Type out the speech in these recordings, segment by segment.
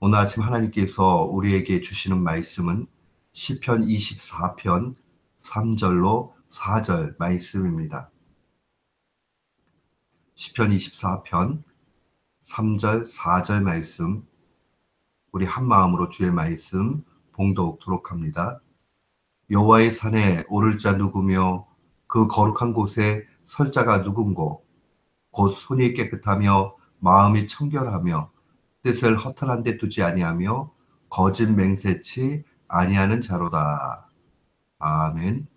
오늘 아침 하나님께서 우리에게 주시는 말씀은 시편 24편 3절로 4절 말씀입니다. 시편 24편 3절 4절 말씀, 우리 한 마음으로 주의 말씀 봉독토록 합니다. 여호와의 산에 오를 자 누구며 그 거룩한 곳에 설 자가 누군고, 곧 손이 깨끗하며 마음이 청결하며 뜻을 허탄한 데 두지 아니하며 거짓 맹세치 아니하는 자로다. 아멘.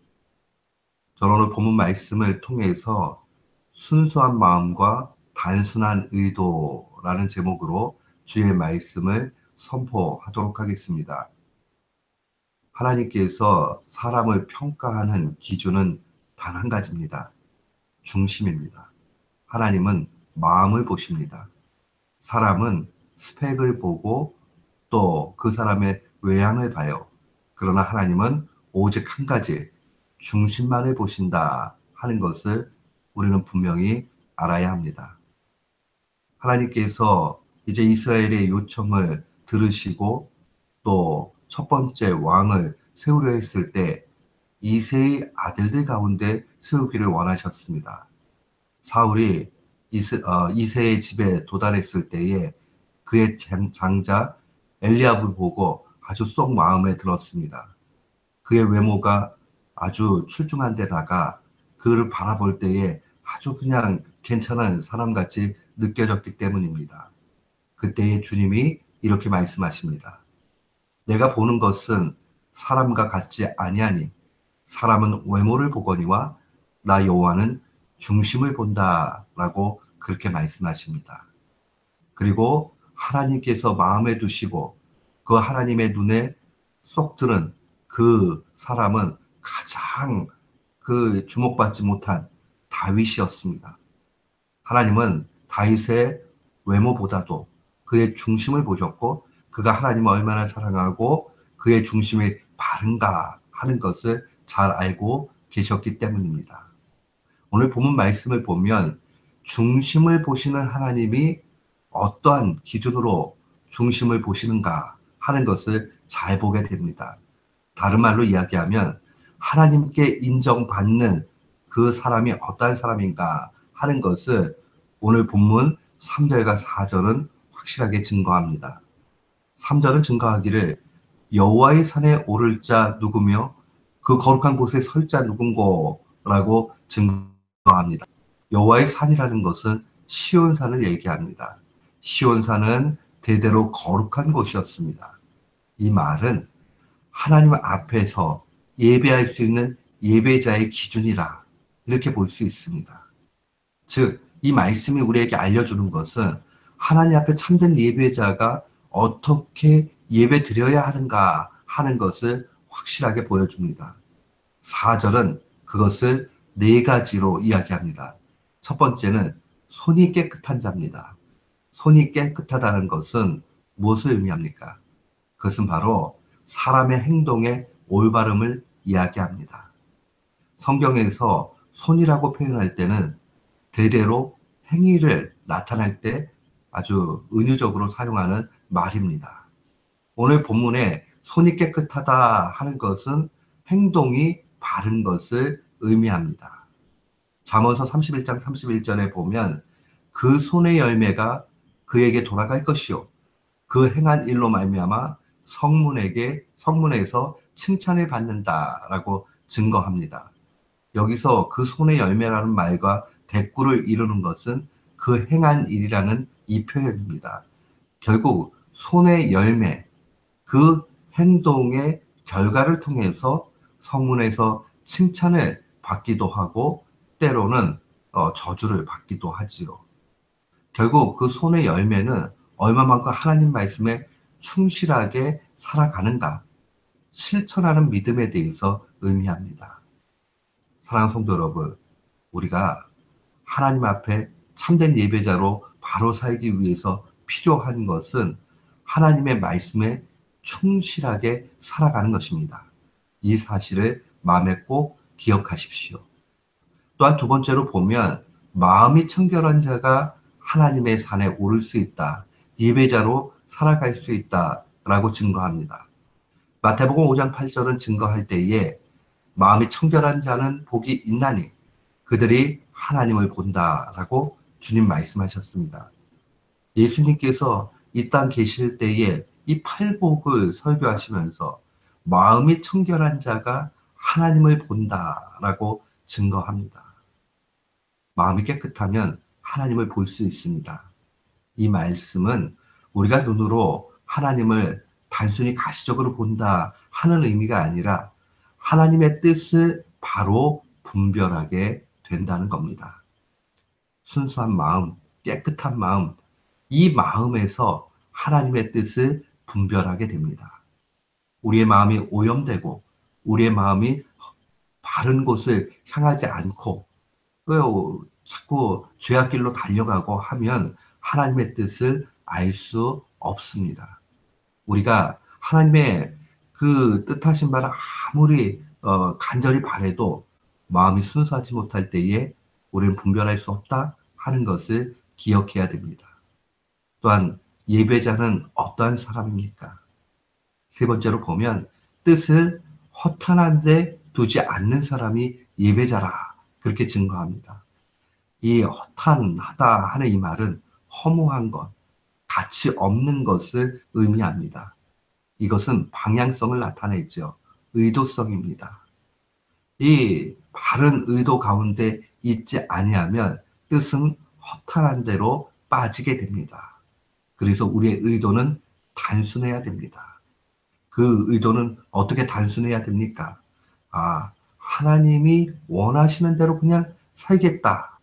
저는 오늘 본문 말씀을 통해서 순수한 마음과 단순한 의도라는 제목으로 주의 말씀을 선포하도록 하겠습니다. 하나님께서 사람을 평가하는 기준은 단 한 가지입니다. 중심입니다. 하나님은 마음을 보십니다. 사람은 스펙을 보고 또 그 사람의 외향을 봐요. 그러나 하나님은 오직 한 가지, 중심만을 보신다 하는 것을 우리는 분명히 알아야 합니다. 하나님께서 이제 이스라엘의 요청을 들으시고 또 첫 번째 왕을 세우려 했을 때 이새의 아들들 가운데 세우기를 원하셨습니다. 사울이 이새의 집에 도달했을 때에 그의 장자 엘리압을 보고 아주 쏙 마음에 들었습니다. 그의 외모가 아주 출중한 데다가 그를 바라볼 때에 아주 그냥 괜찮은 사람같이 느껴졌기 때문입니다. 그때에 주님이 이렇게 말씀하십니다. 내가 보는 것은 사람과 같지 아니하니 사람은 외모를 보거니와 나 여호와는 중심을 본다라고 그렇게 말씀하십니다. 그리고 하나님께서 마음에 두시고 그 하나님의 눈에 쏙 드는 그 사람은 가장 그 주목받지 못한 다윗이었습니다. 하나님은 다윗의 외모보다도 그의 중심을 보셨고 그가 하나님을 얼마나 사랑하고 그의 중심이 바른가 하는 것을 잘 알고 계셨기 때문입니다. 오늘 본문 말씀을 보면 중심을 보시는 하나님이 어떠한 기준으로 중심을 보시는가 하는 것을 잘 보게 됩니다. 다른 말로 이야기하면 하나님께 인정받는 그 사람이 어떠한 사람인가 하는 것을 오늘 본문 3절과 4절은 확실하게 증거합니다. 3절은 증거하기를 여호와의 산에 오를 자 누구며 그 거룩한 곳에 설 자 누군고 라고 증거합니다. 여호와의 산이라는 것은 시온산을 얘기합니다. 시온산은 대대로 거룩한 곳이었습니다. 이 말은 하나님 앞에서 예배할 수 있는 예배자의 기준이라 이렇게 볼 수 있습니다. 즉, 이 말씀이 우리에게 알려주는 것은 하나님 앞에 참된 예배자가 어떻게 예배 드려야 하는가 하는 것을 확실하게 보여줍니다. 4절은 그것을 네 가지로 이야기합니다. 첫 번째는 손이 깨끗한 자입니다. 손이 깨끗하다는 것은 무엇을 의미합니까? 그것은 바로 사람의 행동의 올바름을 이야기합니다. 성경에서 손이라고 표현할 때는 대대로 행위를 나타낼 때 아주 은유적으로 사용하는 말입니다. 오늘 본문에 손이 깨끗하다 하는 것은 행동이 바른 것을 의미합니다. 잠언서 31장 31절에 보면 그 손의 열매가 그에게 돌아갈 것이요 그 행한 일로 말미암아 성문에서 칭찬을 받는다라고 증거합니다. 여기서 그 손의 열매라는 말과 대꾸를 이루는 것은 그 행한 일이라는 이 표현입니다. 결국 손의 열매, 그 행동의 결과를 통해서 성문에서 칭찬을 받기도 하고 때로는 저주를 받기도 하지요. 결국 그 손의 열매는 얼마만큼 하나님 말씀에 충실하게 살아가는가, 실천하는 믿음에 대해서 의미합니다. 사랑하는 성도 여러분, 우리가 하나님 앞에 참된 예배자로 바로 살기 위해서 필요한 것은 하나님의 말씀에 충실하게 살아가는 것입니다. 이 사실을 마음에 꼭 기억하십시오. 또한 두 번째로 보면 마음이 청결한 자가 하나님의 산에 오를 수 있다. 예배자로 살아갈 수 있다라고 증거합니다. 마태복음 5장 8절은 증거할 때에 마음이 청결한 자는 복이 있나니 그들이 하나님을 본다라고 주님 말씀하셨습니다. 예수님께서 이 땅 계실 때에 이 팔복을 설교하시면서 마음이 청결한 자가 하나님을 본다라고 증거합니다. 마음이 깨끗하면 하나님을 볼 수 있습니다. 이 말씀은 우리가 눈으로 하나님을 단순히 가시적으로 본다 하는 의미가 아니라 하나님의 뜻을 바로 분별하게 된다는 겁니다. 순수한 마음, 깨끗한 마음, 이 마음에서 하나님의 뜻을 분별하게 됩니다. 우리의 마음이 오염되고 우리의 마음이 바른 곳을 향하지 않고 자꾸 죄악길로 달려가고 하면 하나님의 뜻을 알 수 없습니다. 우리가 하나님의 그 뜻하신 바를 아무리 간절히 바라도 마음이 순수하지 못할 때에 우리는 분별할 수 없다 하는 것을 기억해야 됩니다. 또한 예배자는 어떠한 사람입니까? 세 번째로 보면 뜻을 허탄한 데 두지 않는 사람이 예배자라 그렇게 증거합니다. 이 허탄하다 하는 이 말은 허무한 것, 가치 없는 것을 의미합니다. 이것은 방향성을 나타내죠. 의도성입니다. 이 바른 의도 가운데 있지 아니하면 뜻은 허탄한 대로 빠지게 됩니다. 그래서 우리의 의도는 단순해야 됩니다. 그 의도는 어떻게 단순해야 됩니까? 하나님이 원하시는 대로 그냥 살겠다.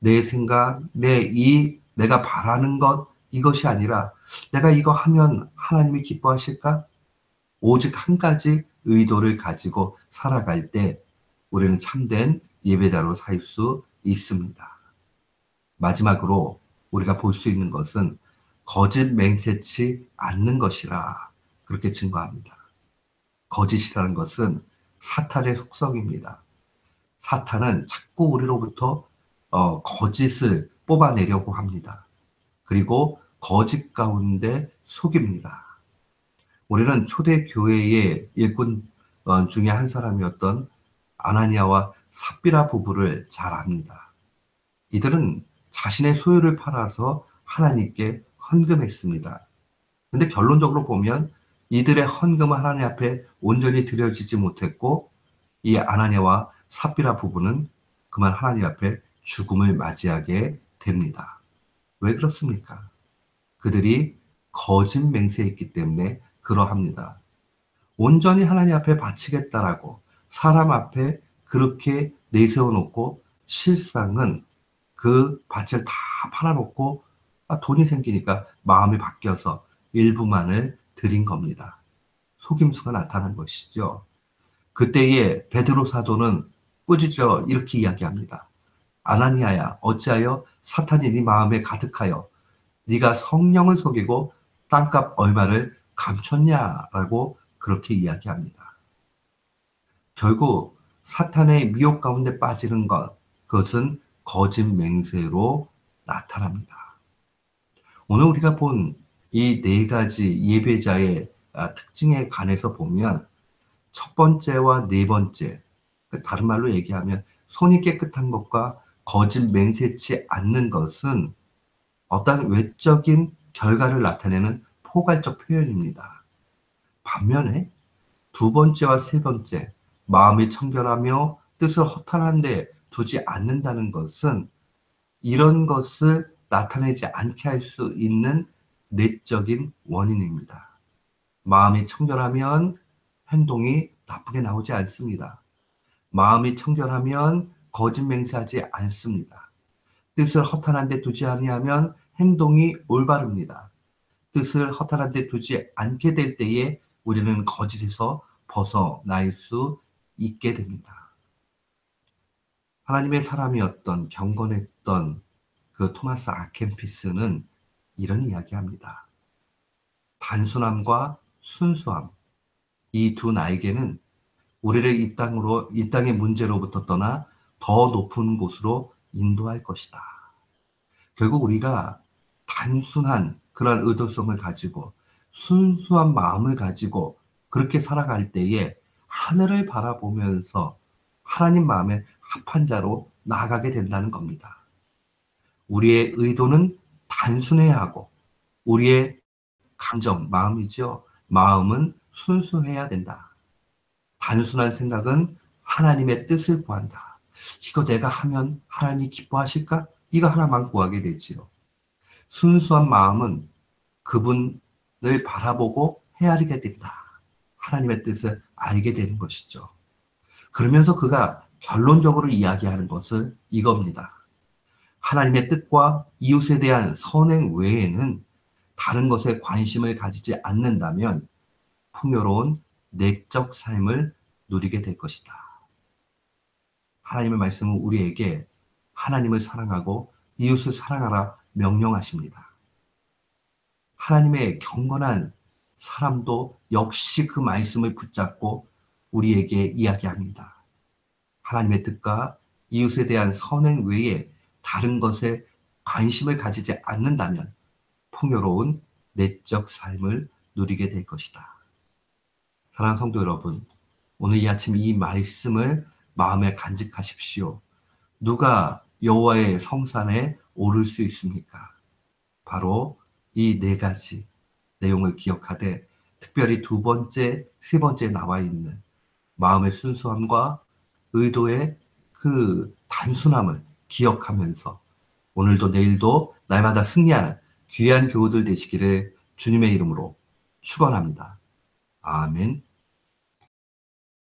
내 생각, 내가 바라는 것, 이것이 아니라 내가 이거 하면 하나님이 기뻐하실까? 오직 한 가지 의도를 가지고 살아갈 때 우리는 참된 예배자로 살 수 있습니다. 마지막으로 우리가 볼 수 있는 것은 거짓 맹세치 않는 것이라 그렇게 증거합니다. 거짓이라는 것은 사탄의 속성입니다. 사탄은 자꾸 우리로부터 거짓을 뽑아내려고 합니다. 그리고 거짓 가운데 속입니다. 우리는 초대 교회의 일꾼 중에 한 사람이었던 아나니아와 삽비라 부부를 잘 압니다. 이들은 자신의 소유를 팔아서 하나님께 헌금했습니다. 근데 결론적으로 보면 이들의 헌금은 하나님 앞에 온전히 드려지지 못했고 이 아나니아와 삽비라 부부는 그만 하나님 앞에 죽음을 맞이하게 됩니다. 왜 그렇습니까? 그들이 거짓 맹세했기 때문에 그러합니다. 온전히 하나님 앞에 바치겠다라고 사람 앞에 그렇게 내세워 놓고 실상은 그 밭을 다 팔아놓고 돈이 생기니까 마음이 바뀌어서 일부만을 드린 겁니다. 속임수가 나타난 것이죠. 그때에 베드로 사도는 꾸짖어 이렇게 이야기합니다. 아나니아야 어찌하여 사탄이 네 마음에 가득하여 네가 성령을 속이고 땅값 얼마를 감췄냐라고 그렇게 이야기합니다. 결국 사탄의 미혹 가운데 빠지는 것, 그것은 거짓 맹세로 나타납니다. 오늘 우리가 본 이 네 가지 예배자의 특징에 관해서 보면 첫 번째와 네 번째, 다른 말로 얘기하면 손이 깨끗한 것과 거짓 맹세치 않는 것은 어떤 외적인 결과를 나타내는 포괄적 표현입니다. 반면에 두 번째와 세 번째, 마음이 청결하며 뜻을 허탄한 데 두지 않는다는 것은 이런 것을 나타내지 않게 할 수 있는 내적인 원인입니다. 마음이 청결하면 행동이 나쁘게 나오지 않습니다. 마음이 청결하면 거짓 맹세하지 않습니다. 뜻을 허탄한 데 두지 아니하면 행동이 올바릅니다. 뜻을 허탄한 데 두지 않게 될 때에 우리는 거짓에서 벗어날 수 있게 됩니다. 하나님의 사람이었던 경건했던 그 토마스 아켄피스는 이런 이야기합니다. 단순함과 순수함, 이 두 나에게는 우리를 이 땅의 문제로부터 떠나 더 높은 곳으로 인도할 것이다. 결국 우리가 단순한 그런 의도성을 가지고 순수한 마음을 가지고 그렇게 살아갈 때에 하늘을 바라보면서 하나님 마음에 합한 자로 나아가게 된다는 겁니다. 우리의 의도는 단순해야 하고 우리의 감정, 마음이죠. 마음은 순수해야 된다. 단순한 생각은 하나님의 뜻을 구한다. 이거 내가 하면 하나님이 기뻐하실까? 이거 하나만 구하게 되지요. 순수한 마음은 그분을 바라보고 헤아리게 된다. 하나님의 뜻을 알게 되는 것이죠. 그러면서 그가 결론적으로 이야기하는 것은 이겁니다. 하나님의 뜻과 이웃에 대한 선행 외에는 다른 것에 관심을 가지지 않는다면 풍요로운 내적 삶을 누리게 될 것이다. 하나님의 말씀은 우리에게 하나님을 사랑하고 이웃을 사랑하라 명령하십니다. 하나님의 경건한 사람도 역시 그 말씀을 붙잡고 우리에게 이야기합니다. 하나님의 뜻과 이웃에 대한 선행 외에 다른 것에 관심을 가지지 않는다면 풍요로운 내적 삶을 누리게 될 것이다. 사랑하는 성도 여러분, 오늘 이 아침 이 말씀을 마음에 간직하십시오. 누가 여호와의 성산에 오를 수 있습니까? 바로 이 네 가지 내용을 기억하되 특별히 두 번째, 세 번째 나와 있는 마음의 순수함과 의도의 그 단순함을 기억하면서 오늘도 내일도 날마다 승리하는 귀한 교우들 되시기를 주님의 이름으로 축원합니다. 아멘.